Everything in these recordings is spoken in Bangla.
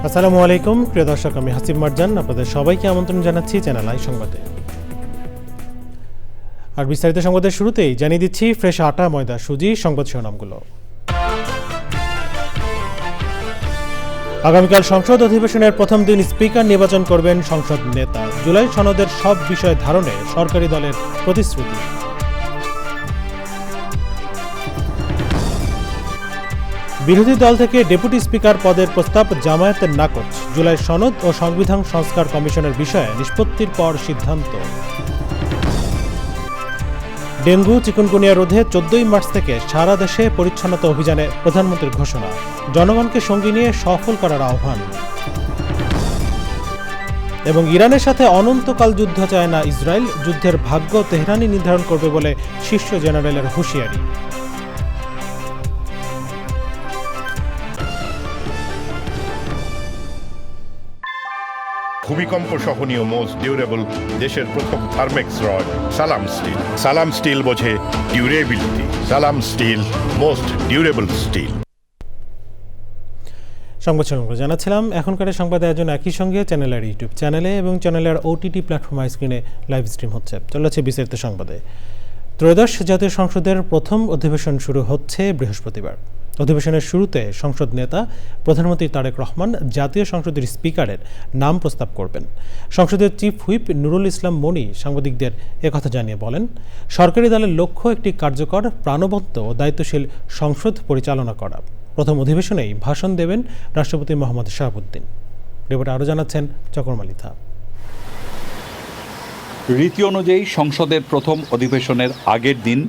আসসালামু আলাইকুম প্রিয় দর্শক, আমি হাসিব মারজান আপনাদের সবাইকে আমন্ত্রণ জানাচ্ছি চ্যানেল আই সংবাদে। আর বিস্তারিত সংবাদের শুরুতেই জানিয়ে দিচ্ছি ফ্রেশ আটা, ময়দা, সুজি সংবাদ শিরোনামগুলো। আগামীকাল সংসদ অধিবেশনের প্রথম দিন স্পিকার নির্বাচন করবেন সংসদ নেতা। জুলাই সনদের সব বিষয় ধারণে সরকারি দলের প্রতিশ্রুতি। বিরোধী দল থেকে ডেপুটি স্পিকার পদের প্রস্তাব জামায়াতের নাকচ। জুলাই সনদ ও সংবিধান সংস্কার কমিশনের বিষয়ে নিষ্পত্তির পর সিদ্ধান্ত। ডেঙ্গু চিকুনগুনিয়া রোধে 14 মার্চ থেকে সারা দেশে পরিচ্ছন্নতা অভিযানে প্রধানমন্ত্রীর ঘোষণা। জনগণকে সঙ্গী নিয়ে সফল করার আহ্বান। এবং ইরানের সাথে অনন্তকাল যুদ্ধ চায় না ইসরায়েল, যুদ্ধের ভাগ্য তেহরানই নির্ধারণ করবে বলে শীর্ষ জেনারেলের হুঁশিয়ারি। ভূমিকম্প সহনীয় মোস্ট ডিউরেবল দেশের প্রথম থার্মেক্স রড সালাম স্টিল। সালাম স্টিল বোঝে ডিউরেবিলিটি। সালাম স্টিল, মোস্ট ডিউরেবল স্টিল। সংবাদ শিরোনামগুলো জানাচ্ছিলাম। এখনকার সংবাদ আয়োজন একই সঙ্গে চ্যানেলের ইউটিউব চ্যানেলে এবং চ্যানেলের ওটিটি প্ল্যাটফর্ম স্ক্রিনে লাইভ স্ট্রিম হচ্ছে। চলেছে বিস্তারিত সংবাদে। ত্রয়োদশ জাতীয় সংসদের প্রথম অধিবেশন শুরু হচ্ছে বৃহস্পতিবার। অধিবেশনের শুরুতে সংসদ নেতা প্রধানমন্ত্রী তারেক রহমান জাতীয় সংসদের স্পিকারের নাম প্রস্তাব করবেন। সংসদের চিফ হুইপ নুরুল ইসলাম মনি সাংবাদিকদের একথা জানিয়ে বলেন, সরকারি দলের লক্ষ্য একটি কার্যকর, প্রাণবন্ত ও দায়িত্বশীল সংসদ পরিচালনা করা। প্রথম অধিবেশনেই ভাষণ দেবেন রাষ্ট্রপতি মোহাম্মদ শাহাবুদ্দিন। রিপোর্টে আরও জানাচ্ছেন চকরমালিথা। রীতি অনুযায়ী সংসদের প্রথম অধিবেশনের আগের দিন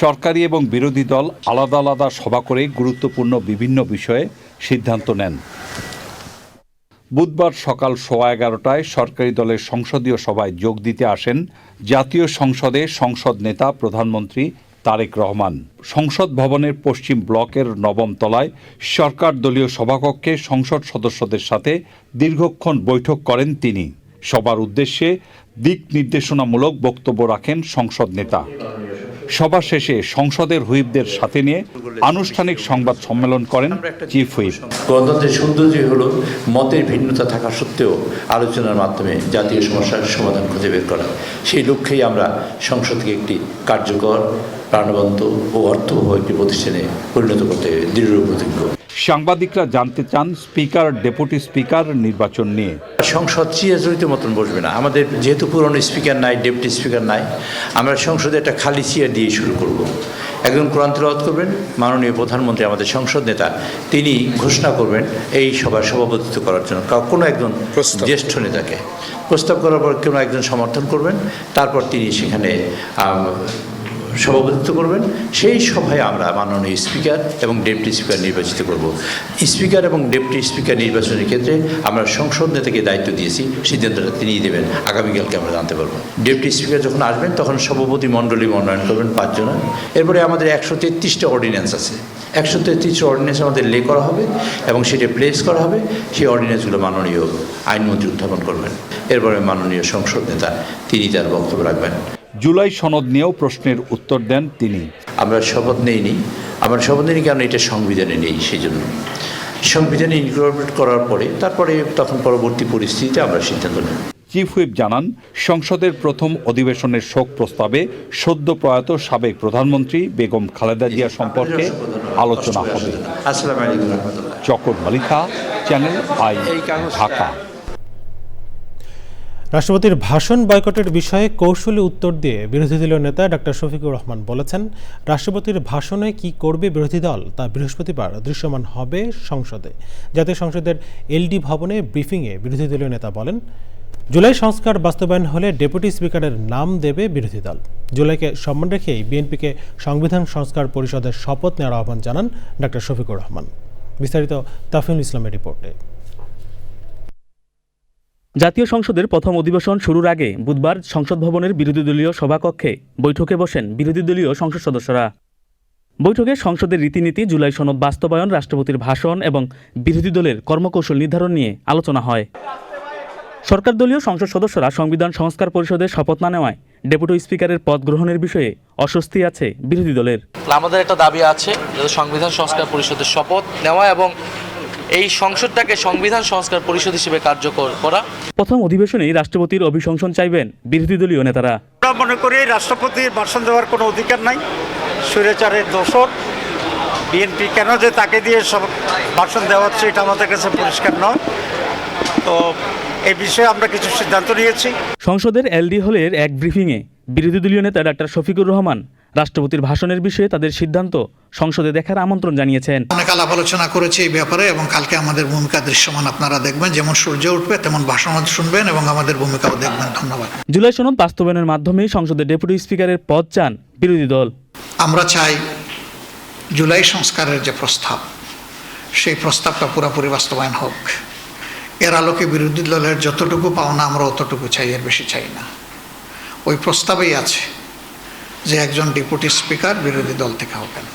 সরকারি এবং বিরোধী দল আলাদা আলাদা সভা করে গুরুত্বপূর্ণ বিভিন্ন বিষয়ে সিদ্ধান্ত নেন। বুধবার সকাল 11:15টায় সরকারি দলের সংসদীয় সভায় যোগ দিতে আসেন জাতীয় সংসদে সংসদ নেতা প্রধানমন্ত্রী তারেক রহমান। সংসদ ভবনের পশ্চিম ব্লকের 9ম তলায় সরকার দলীয় সভাকক্ষে সংসদ সদস্যদের সাথে দীর্ঘক্ষণ বৈঠক করেন তিনি। সবার উদ্দেশ্যে দিক নির্দেশনামূলক বক্তব্য রাখেন সংসদ নেতা। সভা শেষে সংসদের হুইপদের সাথে নিয়ে আনুষ্ঠানিক সংবাদ সম্মেলন করেন চিফ হুইপ। গণতন্ত্রের সৌন্দর্য হলো মতের ভিন্নতা থাকা সত্ত্বেও আলোচনার মাধ্যমে জাতীয় সমস্যার সমাধান খুঁজে বের করা। সেই লক্ষ্যেই আমরা সংসদকে একটি কার্যকর, প্রাণবন্ত ও অর্থবহ একটি প্রতিষ্ঠানে পরিণত করতে দৃঢ় প্রতিজ্ঞ। সাংবাদিকরা জানতে চান স্পিকার, ডেপুটি স্পিকার নির্বাচন নিয়ে। সংসদ চিরাচরিত মতন বসবে না। আমাদের যেহেতু পুরনো স্পিকার নাই, ডেপুটি স্পিকার নাই, আমরা সংসদে একটা খালি চেয়ার দিয়ে শুরু করব। একজন কোরআন তেলাওয়াত করবেন, মাননীয় প্রধানমন্ত্রী আমাদের সংসদ নেতা, তিনি ঘোষণা করবেন এই সভার সভাপতিত্ব করার জন্য কোনো একজন জ্যেষ্ঠ নেতাকে। প্রস্তাব করার পর কোনো একজন সমর্থন করবেন, তারপর তিনি সেখানে সভাপতিত্ব করবেন। সেই সভায় আমরা মাননীয় স্পিকার এবং ডেপুটি স্পিকার নির্বাচিত করব। স্পিকার এবং ডেপুটি স্পিকার নির্বাচনের ক্ষেত্রে আমরা সংসদ নেতাকে দায়িত্ব দিয়েছি, সিদ্ধান্তটা তিনিই দেবেন। আগামীকালকে আমরা জানতে পারবো। ডেপুটি স্পিকার যখন আসবেন তখন সভাপতি মণ্ডলী মনোনয়ন করবেন 5 জন। এরপরে আমাদের 133টা অর্ডিন্যান্স আছে। 133টা অর্ডিন্যান্স আমাদের লে করা হবে এবং সেটা প্লেস করা হবে। সেই অর্ডিন্যান্সগুলো মাননীয় আইনমন্ত্রী উত্থাপন করবেন। এরপরে মাননীয় সংসদ নেতা তিনি তার বক্তব্য রাখবেন। জুলাই সনদ নিয়েও প্রশ্নের উত্তর দেন তিনি। আমরা শপথ নেইনি। আমরা শপথ নেইনি কারণ এটা সংবিধানে নেই, সেই জন্য সংবিধানে ইনকর্পোরেট করার পরে তখন পরবর্তী পরিস্থিতিতে আমরা সিদ্ধান্ত নেব। চিফ হুইপ জানান, সংসদের প্রথম অধিবেশনের শোক প্রস্তাবে সদ্য প্রয়াত সাবেক প্রধানমন্ত্রী বেগম খালেদা জিয়া সম্পর্কে আলোচনা হবে। আসসালামু আলাইকুম রহমতুল্লাহ। চকরমালিথা, চ্যানেল আই, ঢাকা। রাষ্ট্রপতির ভাষণ বয়কটের বিষয়ে কৌশলী উত্তর দিয়ে বিরোধী দলীয় নেতা ডক্টর শফিকুর রহমান বলেছেন, রাষ্ট্রপতির ভাষণে কি করবে বিরোধী দল তা বৃহস্পতিবার দৃশ্যমান হবে সংসদে। জাতীয় সংসদের এলডি ভবনে ব্রিফিংয়ে বিরোধী দলীয় নেতা বলেন, জুলাই সংস্কার বাস্তবায়ন হলে ডেপুটি স্পিকারের নাম দেবে বিরোধী দল। জুলাইকে সম্মান রেখেই বিএনপিকে সংবিধান সংস্কার পরিষদের শপথ নেওয়ার আহ্বান জানান ডক্টর শফিকুর রহমান। বিস্তারিত তাফিনুল ইসলামের রিপোর্টে। জাতীয় সংসদের প্রথম অধিবেশন শুরুর আগে বুধবার সংসদ ভবনের বিরোধী দলীয় সভাকক্ষে বৈঠকে বসেন বিরোধী দলীয় সংসদ সদস্যরা। বৈঠকে সংসদের রীতিনীতি, জুলাই সনদ বাস্তবায়ন, রাষ্ট্রপতির ভাষণ এবং বিরোধী দলের কর্মকৌশল নির্ধারণ নিয়ে আলোচনা হয়। সরকার দলীয় সংসদ সদস্যরা সংবিধান সংস্কার পরিষদের শপথ না নেওয়ায় ডেপুটি স্পিকারের পদ গ্রহণের বিষয়ে অস্বস্তি আছে বিরোধী দলের। আমাদের একটা দাবি আছে যে সংবিধান সংস্কার পরিষদের শপথ নেওয়া এবং এই সংসদটাকে সংবিধান সংস্কার পরিষদ হিসেবে কার্যকর করা। প্রথম অধিবেশনেই রাষ্ট্রপতির অভিশংসন চাইবেন বিরোধী দলীয় নেতারা। আমরা মনে করি রাষ্ট্রপতির ভাষণ দেওয়ার কোনো অধিকার নাই, স্বৈরাচারের দোসর। বিএনপি কেন যে তাকে দিয়ে সব ভাষণ দেওয়াচ্ছে এটা আমাদের কাছে পরিষ্কার নয়। তো এই বিষয়ে আমরা কিছু সিদ্ধান্ত নিয়েছি। সংসদের এলডি হলের এক ব্রিফিংয়ে বিরোধী দলীয় নেতা ডাক্তার শফিকুর রহমান রাষ্ট্রপতির ভাষণের বিষয়ে তাদের সিদ্ধান্ত সংসদে দেখার আমন্ত্রণ জানিয়েছেন। অনেক আলাপ আলোচনা করেছে এই ব্যাপারে এবং কালকে আমাদের ভূমিকা দৃশ্যমান আপনারা দেখবেন, যেমন সূর্য উঠবে তেমন ভাষণ শুনবেন এবং আমাদের ভূমিকাও দেখবেন। ধন্যবাদ। জুলাই সনদ বাস্তবায়নের মাধ্যমেই সংসদের ডেপুটি স্পিকারের পদ চান বিরোধী দল। আমরা চাই জুলাই সংস্কারের যে প্রস্তাব, সেই প্রস্তাবটা পুরোপুরি বাস্তবায়ন হোক। এর আলোকে বিরোধী দলের যতটুকু পাওনা আমরা অতটুকু চাই, এর বেশি চাই না। ওই প্রস্তাবেই আছে যে একজন ডেপুটি স্পিকার বিরোধী দল থেকে হবেন।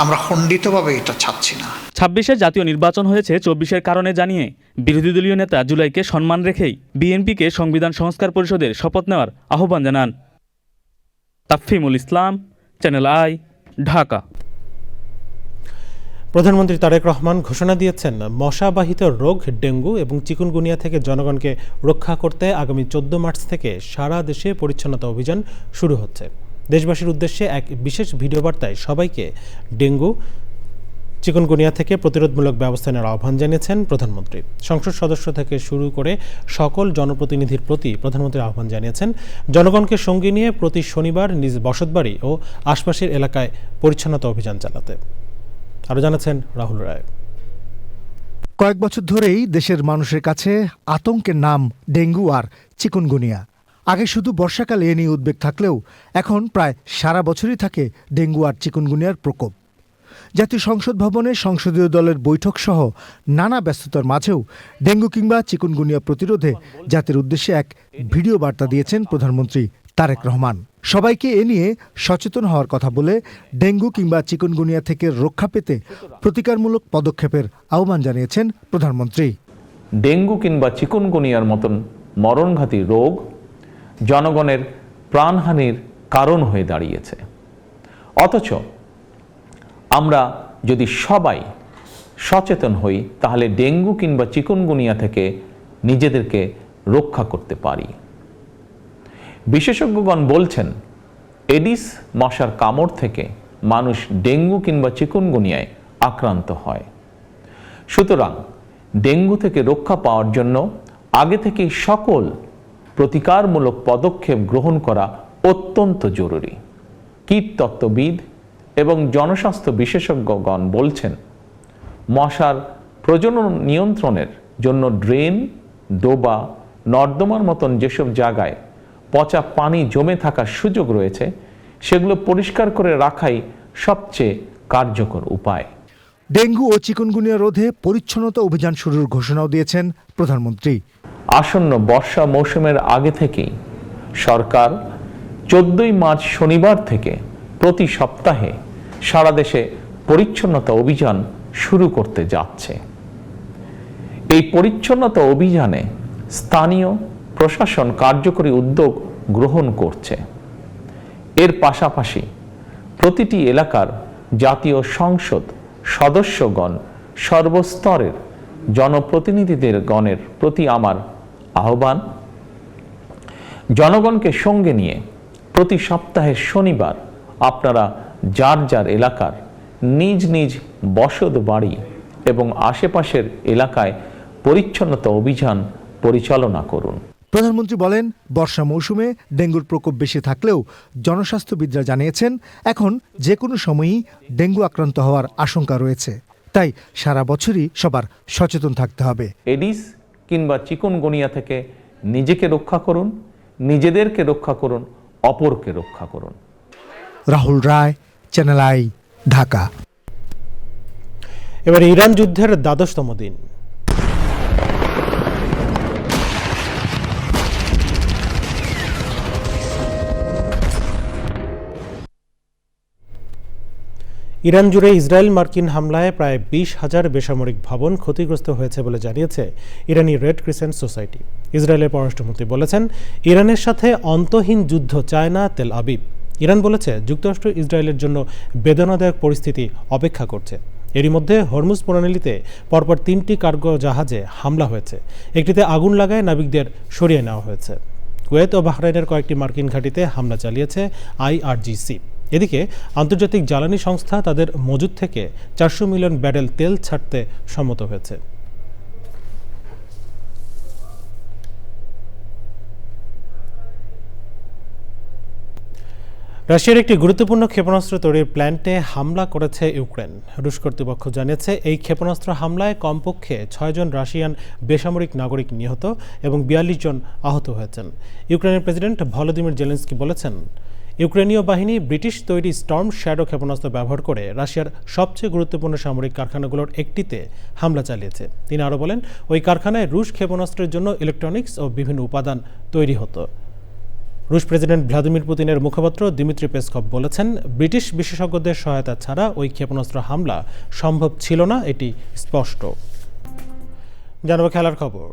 আমরা খণ্ডিতভাবে এটা চাচ্ছি না। 26-এর জাতীয় নির্বাচন হয়েছে 24-এর কারণে জানিয়ে বিরোধী দলীয় নেতা জুলাইকে সম্মান রেখেই বিএনপিকে সংবিধান সংস্কার পরিষদের শপথ নেওয়ার আহ্বান জানান। তাফহিমুল ইসলাম, চ্যানেল আই, ঢাকা। প্রধানমন্ত্রী তারেক রহমান ঘোষণা দিয়েছেন, মশাবাহিত রোগ ডেঙ্গু এবং চিকুনগুনিয়া থেকে জনগণকে রক্ষা করতে আগামী 14 মার্চ থেকে সারা দেশে পরিচ্ছন্নতা অভিযান শুরু হচ্ছে। দেশবাসীর উদ্দেশ্যে এক বিশেষ ভিডিও বার্তায় সবাইকে ডেঙ্গু চিকুনগুনিয়া থেকে প্রতিরোধমূলক ব্যবস্থা নেওয়ার আহ্বান জানিয়েছেন প্রধানমন্ত্রী। সংসদ সদস্য থেকে শুরু করে সকল জনপ্রতিনিধির প্রতি প্রধানমন্ত্রী আহ্বান জানিয়েছেন জনগণকে সঙ্গে নিয়ে প্রতি শনিবার নিজ বসতবাড়ি ও আশপাশের এলাকায় পরিচ্ছন্নতা অভিযান চালাতে। আরও জানাচ্ছেন রাহুল রায়। কয়েক বছর ধরেই দেশের মানুষের কাছে আতঙ্কের নাম ডেঙ্গু আর চিকুনগুনিয়া। আগে শুধু বর্ষাকালে এ নিয়ে উদ্বেগ থাকলেও এখন প্রায় সারা বছরই থাকে ডেঙ্গু আর চিকুনগুনিয়ার প্রকোপ। জাতীয় সংসদ ভবনে সংসদীয় দলের বৈঠক সহ নানা ব্যস্ততার মাঝেও ডেঙ্গু কিংবা চিকুনগুনিয়া প্রতিরোধে জাতির উদ্দেশ্যে এক ভিডিও বার্তা দিয়েছেন প্রধানমন্ত্রী তারেক রহমান। সবাইকে এ নিয়ে সচেতন হওয়ার কথা বলে ডেঙ্গু কিংবা চিকুনগুনিয়া থেকে রক্ষা পেতে প্রতিকারমূলক পদক্ষেপের আহ্বান জানিয়েছেন প্রধানমন্ত্রী। ডেঙ্গু কিংবা চিকুনগুনিয়ার মতন মরণঘাতী রোগ জনগণের প্রাণহানির কারণ হয়ে দাঁড়িয়েছে। অথচ আমরা যদি সবাই সচেতন হই তাহলে ডেঙ্গু কিংবা চিকুনগুনিয়া থেকে নিজেদেরকে রক্ষা করতে পারি। বিশেষজ্ঞগণ বলছেন এডিস মশার কামড় থেকে মানুষ ডেঙ্গু কিংবা চিকুনগুনিয়ায় আক্রান্ত হয়। সুতরাং ডেঙ্গু থেকে রক্ষা পাওয়ার জন্য আগে থেকেই সকল প্রতিকারমূলক পদক্ষেপ গ্রহণ করা অত্যন্ত জরুরি। কীটতত্ত্ববিদ এবং জনস্বাস্থ্য বিশেষজ্ঞগণ বলছেন মশার প্রজনন নিয়ন্ত্রণের জন্য ড্রেন, ডোবা, নর্দমার মতন যেসব জায়গায় পচা পানি জমে থাকার সুযোগ রয়েছে সেগুলো পরিষ্কার করে রাখাই সবচেয়ে কার্যকর উপায়। ডেঙ্গু ও চিকুনগুনিয়া রোধে পরিচ্ছন্নতা অভিযান শুরুর ঘোষণাও দিয়েছেন প্রধানমন্ত্রী। আসন্ন বর্ষা মৌসুমের আগে থেকেই সরকার 14 মার্চ শনিবার থেকে প্রতি সপ্তাহে সারা দেশে পরিচ্ছন্নতা অভিযান শুরু করতে যাচ্ছে। এই পরিচ্ছন্নতা অভিযানে স্থানীয় প্রশাসন কার্যকরী উদ্যোগ গ্রহণ করছে। এর পাশাপাশি প্রতিটি এলাকার জাতীয় সংসদ সদস্যগণ সর্বস্তরের জনপ্রতিনিধিদের গণের প্রতি আমার আহ্বান, জনগণকে সঙ্গে নিয়ে প্রতি সপ্তাহের শনিবার আপনারা যার যার এলাকার নিজ নিজ বসত বাড়ি এবং আশেপাশের এলাকায় পরিচ্ছন্নতা অভিযান পরিচালনা করুন। প্রধানমন্ত্রী বলেন, বর্ষা মৌসুমে ডেঙ্গুর প্রকোপ বেশি থাকলেও জনস্বাস্থ্যবিদরা জানিয়েছেন এখন যে কোনো সময়ই ডেঙ্গু আক্রান্ত হওয়ার আশঙ্কা রয়েছে। তাই সারা বছরই সবার সচেতন থাকতে হবে। এডিস কিংবা চিকুনগুনিয়া থেকে নিজেকে রক্ষা করুন, নিজেদেরকে রক্ষা করুন, অপরকে রক্ষা করুন। রাহুল রায়, চ্যানেল আই, ঢাকা। এবার ইরান যুদ্ধের দ্বাদশতম দিন। ইরান জুড়ে ইসরায়েল মার্কিন হামলায় প্রায় 20,000 বেসামরিক ভবন ক্ষতিগ্রস্ত হয়েছে বলে জানিয়েছে ইরানি রেড ক্রিসেন্ট সোসাইটি। ইসরায়েলের পররাষ্ট্রমন্ত্রী বলেছেন, ইরানের সাথে অন্তহীন যুদ্ধ চায় না তেল আবিব। ইরান বলেছে যুক্তরাষ্ট্র ইসরায়েলের জন্য বেদনাদায়ক পরিস্থিতি অপেক্ষা করছে। এরই মধ্যে হরমুজ প্রণালীতে পরপর 3টি কার্গো জাহাজে হামলা হয়েছে। একটিতে আগুন লাগায় নাবিকদের সরিয়ে নেওয়া হয়েছে। কুয়েত ও বাহরাইনের কয়েকটি মার্কিন ঘাঁটিতে হামলা চালিয়েছে IRGC। এদিকে আন্তর্জাতিক জ্বালানি সংস্থা তাদের মজুদ থেকে 400 মিলিয়ন ব্যারেল তেল ছাড়তে সম্মত হয়েছে। রাশিয়ার একটি গুরুত্বপূর্ণ ক্ষেপণাস্ত্র তৈরির প্ল্যান্টে হামলা করেছে ইউক্রেন। রুশ কর্তৃপক্ষ জানিয়েছে এই ক্ষেপণাস্ত্র হামলায় কমপক্ষে 6 জন রাশিয়ান বেসামরিক নাগরিক নিহত এবং 42 জন আহত হয়েছেন। ইউক্রেনের প্রেসিডেন্ট ভলোদিমির জেলেনস্কি বলেছেন, ইউক্রেনীয় বাহিনী ব্রিটিশ তৈরি স্টর্ম শ্যাডো ক্ষেপণাস্ত্র ব্যবহার করে রাশিয়ার সবচেয়ে গুরুত্বপূর্ণ সামরিক কারখানাগুলোর একটিতে হামলা চালিয়েছে। তিনি আরও বলেন, ওই কারখানায় রুশ ক্ষেপণাস্ত্রের জন্য ইলেকট্রনিক্স ও বিভিন্ন উপাদান তৈরি হতো। রুশ প্রেসিডেন্ট ভ্লাদিমির পুতিনের মুখপাত্র দিমিত্রি পেসকভ বলেছেন, ব্রিটিশ বিশেষজ্ঞদের সহায়তা ছাড়া ওই ক্ষেপণাস্ত্র হামলা সম্ভব ছিল না, এটি স্পষ্ট। জানাবো খেলার খবর।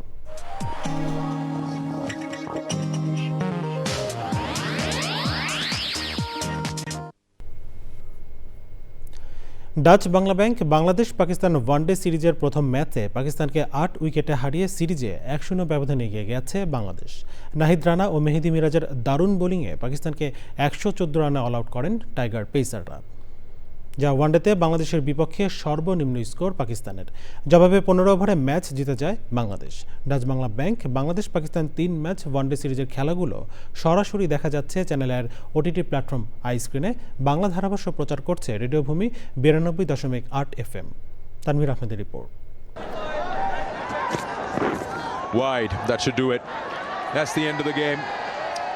Dutch Bangla bank Bangladesh Pakistan one day সিরিজের প্রথম ম্যাচে পাকিস্তানকে 8 উইকেটে হারিয়ে সিরিজে 1-0 ব্যবধানে এগিয়ে গেছে বাংলাদেশ। নাহিদ রানা ও মেহেদী মিরাজের দারুণ বোলিংয়ে পাকিস্তানকে 114 রানে অল আউট করেন টাইগার পেসাররা, যা ওয়ানডেতে বাংলাদেশের বিপক্ষে সর্বনিম্ন স্কোর পাকিস্তানের। জবাবে 15 ওভারে ম্যাচ জিতে যায় Bangladesh. Dutch Bangla bank Bangladesh Pakistan 3 match one day সিরিজের খেলাগুলো সরাসরি দেখা যাচ্ছে চ্যানেলের OTT প্ল্যাটফর্ম আইস্ক্রিনে। বাংলা ধারাভাষ্য প্রচার করছে রেডিও ভূমি 92.8 FM। তানভীর আহমেদের report. Wide, that should do it. That's the end of the game.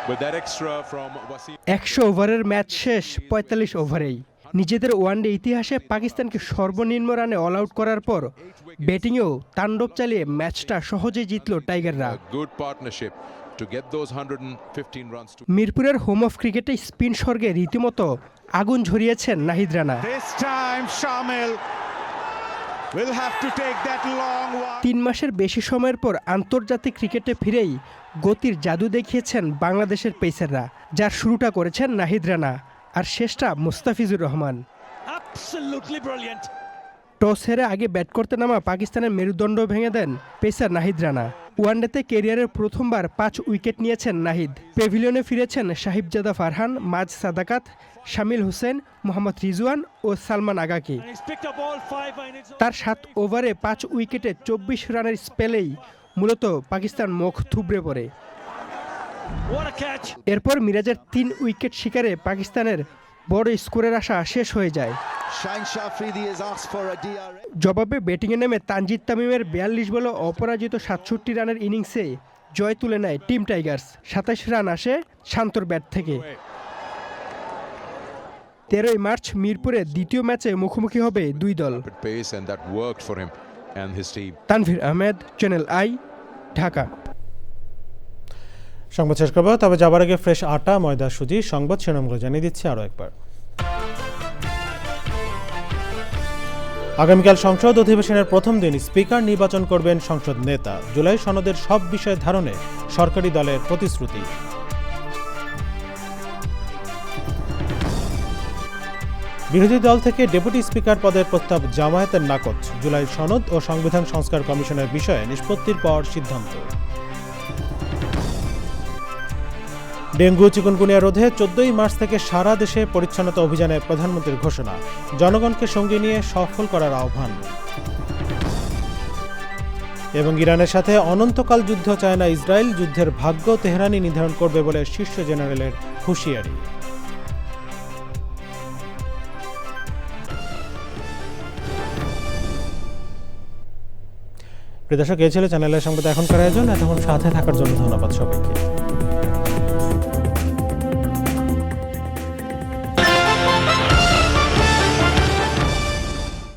With that extra from Wasim. 100 ওভারের ম্যাচ শেষ 45 ওভারেই। নিজেদের ওয়ানডে ইতিহাসে পাকিস্তানকে সর্বনিম্ন রানে অল আউট করার পর ব্যাটিংয়েও তাণ্ডব চালিয়ে ম্যাচটা সহজেই জিতল টাইগাররা। মিরপুরের হোম অফ ক্রিকেটে স্পিন স্বর্গে রীতিমতো আগুন ঝরিয়েছেন নাহিদ রানা। 3 মাসের বেশি সময়ের পর আন্তর্জাতিক ক্রিকেটে ফিরেই গতির জাদু দেখিয়েছেন বাংলাদেশের পেসাররা, যার শুরুটা করেছেন নাহিদ রানা আর শেষটা মুস্তাফিজুর রহমান। টস হেরে আগে ব্যাট করতে নামা পাকিস্তানের মেরুদণ্ড ভেঙে দেন পেসার নাহিদ রানা। ওয়ানডেতে ক্যারিয়ারের প্রথমবার 5 উইকেট নিয়েছেন নাহিদ। প্যাভিলিয়নে ফিরেছেন সাহিবজাদা ফারহান, মাজ সাদাকাত, শামিল হোসেন, মোহাম্মদ রিজওয়ান ও সালমান আগাকে। তার 7 ওভারে 5 উইকেটে 24 রানের স্পেলেই মূলত পাকিস্তান মুখ থুবড়ে পড়ে। এরপর মিরাজের 3 উইকেট শিকারে পাকিস্তানের বড় স্কোরের আশা শেষ হয়ে যায়। জবাবে ব্যাটিংয়ে নেমে তানজিদ তামিমের 42 বলে অপরাজিত 67 রানের ইনিংসে জয় তুলে নেয় টিম টাইগার্স। 27 রান আসে শান্তর ব্যাট থেকে। 13 মার্চ মিরপুরে দ্বিতীয় ম্যাচে মুখোমুখি হবে দুই দল। Tanvir Ahmed, channel I, Dhaka. সংবাদ শেষ করবো, তবে যাবার আগে ফ্রেশ আটা, ময়দা, সুজি সংবাদ শিরোনামগুলো জানিয়ে দিচ্ছি আরও একবার। আগামীকাল সংসদ অধিবেশনের প্রথম দিন স্পিকার নির্বাচন করবেন সংসদ নেতা। জুলাই সনদের সব বিষয়ে ধারণে সরকারি দলের প্রতিশ্রুতি। বিরোধী দল থেকে ডেপুটি স্পিকার পদের প্রস্তাব জামায়াতের নাকচ। জুলাই সনদ ও সংবিধান সংস্কার কমিশনের বিষয়ে নিষ্পত্তির পর সিদ্ধান্ত। ডেঙ্গু চিকুনগুনিয়া রোধে 14 মার্চ থেকে সারা দেশে পরিচ্ছন্নতা অভিযানে প্রধানমন্ত্রীর ঘোষণা। জনগণকে সঙ্গে নিয়ে সফল করার আহ্বান। এবং ইরানের সাথে অনন্তকাল যুদ্ধ চায় না ইসরায়েল, যুদ্ধের ভাগ্য তেহরানই নির্ধারণ করবে বলে শীর্ষ জেনারেলের হুঁশিয়ারি। প্রিয় দর্শক, এই ছিল চ্যানেলের সংবাদ এখনকার আয়োজন। এতক্ষণ সাথে থাকার জন্য ধন্যবাদ সবাইকে।